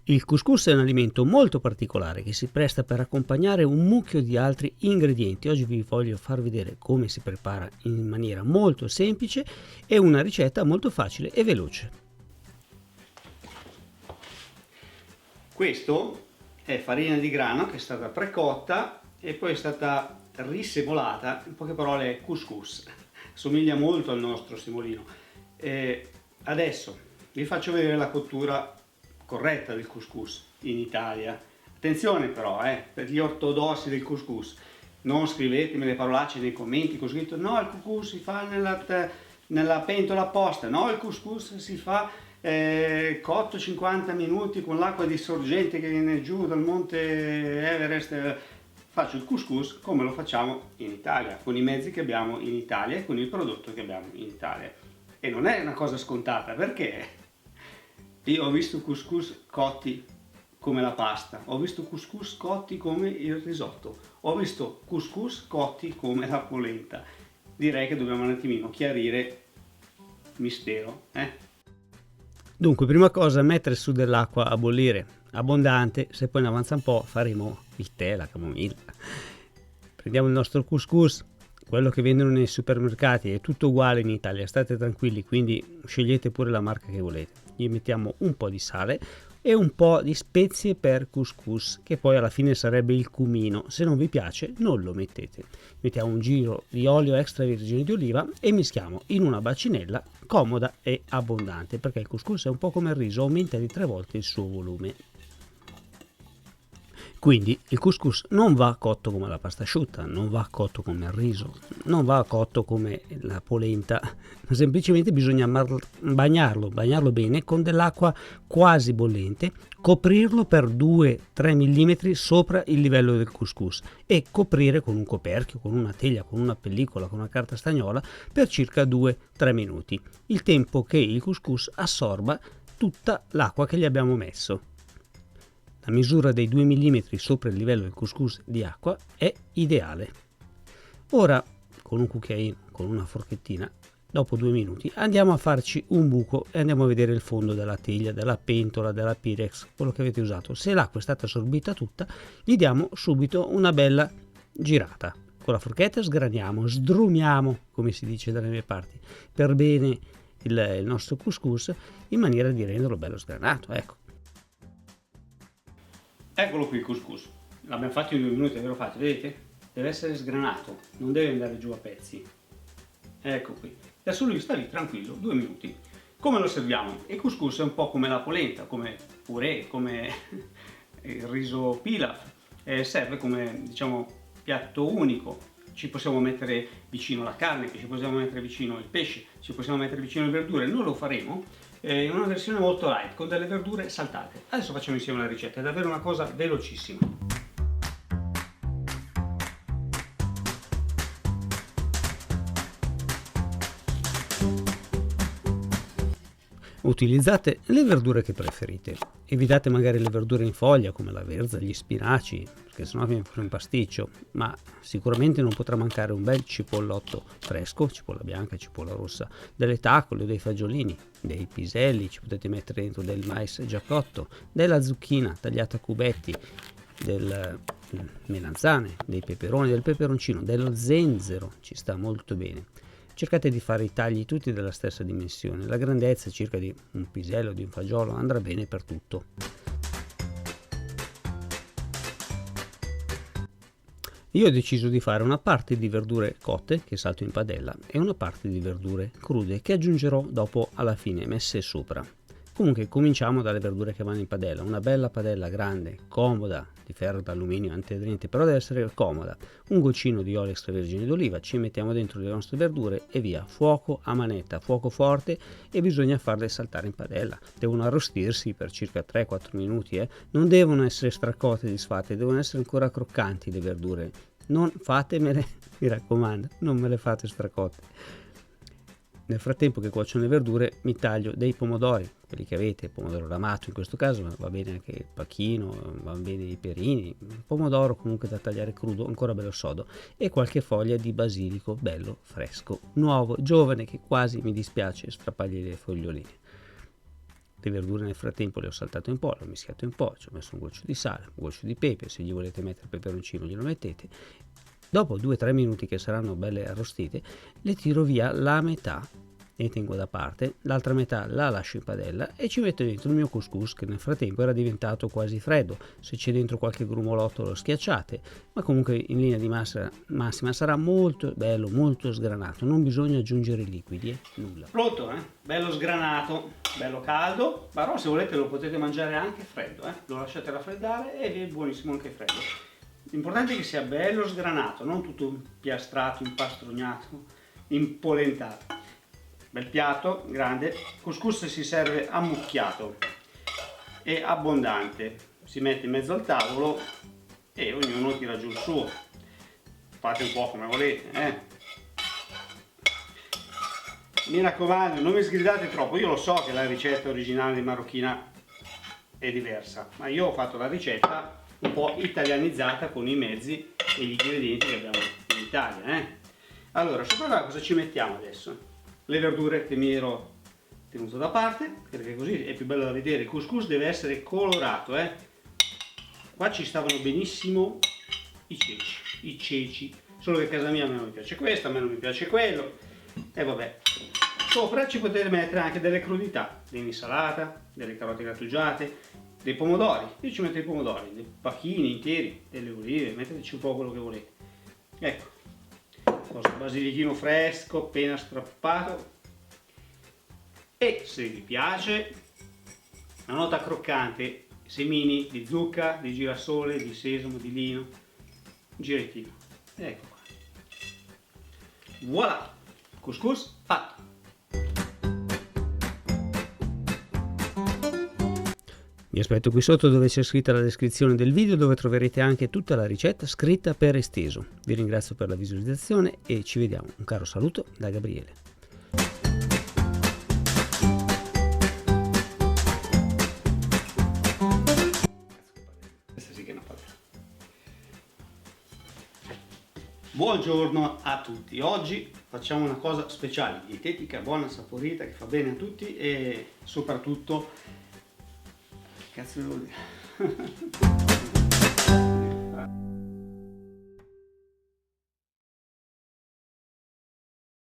Il couscous è un alimento molto particolare che si presta per accompagnare un mucchio di altri ingredienti. Oggi vi voglio far vedere come si prepara in maniera molto semplice e una ricetta molto facile e veloce. Questo è farina di grano che è stata precotta e poi è stata risemolata, in poche parole è couscous, somiglia molto al nostro semolino. Adesso vi faccio vedere la cottura corretta del couscous in Italia. Attenzione però, per gli ortodossi del couscous, non scrivetemi le parolacce nei commenti con scritto no, il couscous si fa nella pentola apposta, no, il couscous si fa cotto 50 minuti con l'acqua di sorgente che viene giù dal monte Everest. Faccio il couscous come lo facciamo in Italia, con i mezzi che abbiamo in Italia e con il prodotto che abbiamo in Italia. E non è una cosa scontata, perché io ho visto couscous cotti come la pasta, ho visto couscous cotti come il risotto, ho visto couscous cotti come la polenta. Direi che dobbiamo un attimino chiarire il mistero. Dunque, prima cosa, mettere su dell'acqua a bollire abbondante, se poi ne avanza un po' faremo il tè, la camomilla. Prendiamo il nostro couscous, quello che vendono nei supermercati, è tutto uguale in Italia, state tranquilli, quindi scegliete pure la marca che volete. Gli mettiamo un po' di sale e un po' di spezie per couscous, che poi alla fine sarebbe il cumino. Se non vi piace non lo mettete. Mettiamo un giro di olio extravergine di oliva e mischiamo in una bacinella comoda e abbondante, perché il couscous è un po' come il riso, aumenta di 3 volte il suo volume. Quindi il couscous non va cotto come la pasta asciutta, non va cotto come il riso, non va cotto come la polenta, ma semplicemente bisogna bagnarlo bene con dell'acqua quasi bollente, coprirlo per 2-3 mm sopra il livello del couscous e coprire con un coperchio, con una teglia, con una pellicola, con una carta stagnola per circa 2-3 minuti, il tempo che il couscous assorba tutta l'acqua che gli abbiamo messo. La misura dei 2 mm sopra il livello del couscous di acqua è ideale. Ora, con un cucchiaino, con una forchettina, dopo 2 minuti andiamo a farci un buco e andiamo a vedere il fondo della teglia, della pentola, della Pyrex, quello che avete usato. Se l'acqua è stata assorbita tutta, gli diamo subito una bella girata. Con la forchetta sgraniamo, sdrumiamo, come si dice dalle mie parti, per bene il nostro couscous, in maniera di renderlo bello sgranato, ecco. Eccolo qui il couscous, l'abbiamo fatto in 2 minuti, ve lo fate, vedete? Deve essere sgranato, non deve andare giù a pezzi. Ecco qui, adesso lui sta lì tranquillo, 2 minuti. Come lo serviamo? Il couscous è un po' come la polenta, come purè, come il riso pilaf, serve come, diciamo, piatto unico. Ci possiamo mettere vicino la carne, ci possiamo mettere vicino il pesce, ci possiamo mettere vicino le verdure, non lo faremo in una versione molto light con delle verdure saltate. Adesso facciamo insieme la ricetta, è davvero una cosa velocissima. Utilizzate le verdure che preferite, evitate magari le verdure in foglia come la verza, gli spinaci, perché sennò viene fuori un pasticcio, ma sicuramente non potrà mancare un bel cipollotto fresco, cipolla bianca, cipolla rossa, delle tacole, dei fagiolini, dei piselli, ci potete mettere dentro del mais già cotto, della zucchina tagliata a cubetti, del melanzane, dei peperoni, del peperoncino, dello zenzero, ci sta molto bene. Cercate di fare i tagli tutti della stessa dimensione, la grandezza circa di un pisello, di un fagiolo, andrà bene per tutto. Io ho deciso di fare una parte di verdure cotte che salto in padella e una parte di verdure crude che aggiungerò dopo alla fine messe sopra. Comunque cominciamo dalle verdure che vanno in padella, una bella padella grande, comoda, di ferro d'alluminio antiaderente, però deve essere comoda, un goccino di olio extravergine d'oliva, ci mettiamo dentro le nostre verdure e via, fuoco a manetta, fuoco forte e bisogna farle saltare in padella, devono arrostirsi per circa 3-4 minuti, non devono essere stracotte e disfatte, devono essere ancora croccanti le verdure, non fatemele, mi raccomando, non me le fate stracotte. Nel frattempo che cuociono le verdure mi taglio dei pomodori, quelli che avete, pomodoro ramato in questo caso, ma va bene anche il pacchino, va bene i perini, pomodoro comunque da tagliare crudo, ancora bello sodo, e qualche foglia di basilico bello fresco, nuovo, giovane, che quasi mi dispiace strappargli le foglioline. Le verdure nel frattempo le ho saltate un po', le ho mischiate un po', ci ho messo un goccio di sale, un goccio di pepe, se gli volete mettere peperoncino glielo mettete. Dopo 2-3 minuti che saranno belle arrostite, le tiro via la metà e le tengo da parte, l'altra metà la lascio in padella e ci metto dentro il mio couscous, che nel frattempo era diventato quasi freddo. Se c'è dentro qualche grumolotto lo schiacciate, ma comunque in linea di massima sarà molto bello, molto sgranato, non bisogna aggiungere liquidi, nulla. Pronto, bello sgranato, bello caldo, però se volete lo potete mangiare anche freddo, lo lasciate raffreddare ed è buonissimo anche freddo. L'importante è che sia bello sgranato, non tutto impiastrato, impastronyato, impolentato. Bel piatto, grande. Couscous si serve ammucchiato e abbondante. Si mette in mezzo al tavolo e ognuno tira giù il suo. Fate un po' come volete, Mi raccomando, non mi sgridate troppo. Io lo so che la ricetta originale di marocchina è diversa, ma io ho fatto la ricetta un po' italianizzata con i mezzi e gli ingredienti che abbiamo in Italia, Allora, sopra cosa ci mettiamo adesso? Le verdure che mi ero tenuto da parte, perché così è più bello da vedere. Il couscous deve essere colorato, Qua ci stavano benissimo i ceci, solo che a casa mia a me non mi piace questo, a me non mi piace quello, e vabbè. Sopra ci potete mettere anche delle crudità, dell'insalata, delle carote grattugiate, dei pomodori. Io ci metto i pomodori, dei pacchini interi, delle olive, metteteci un po' quello che volete. Ecco. Basilichino fresco appena strappato, e se vi piace una nota croccante, semini di zucca, di girasole, di sesamo, di lino, un girettino, ecco qua. Voilà, couscous fatto. Vi aspetto qui sotto dove c'è scritta la descrizione del video, dove troverete anche tutta la ricetta scritta per esteso. Vi ringrazio per la visualizzazione e ci vediamo. Un caro saluto da Gabriele. Questa sì che è una padella. Buongiorno a tutti. Oggi facciamo una cosa speciale, dietetica, buona, saporita, che fa bene a tutti e soprattutto... Cazzo devo dire?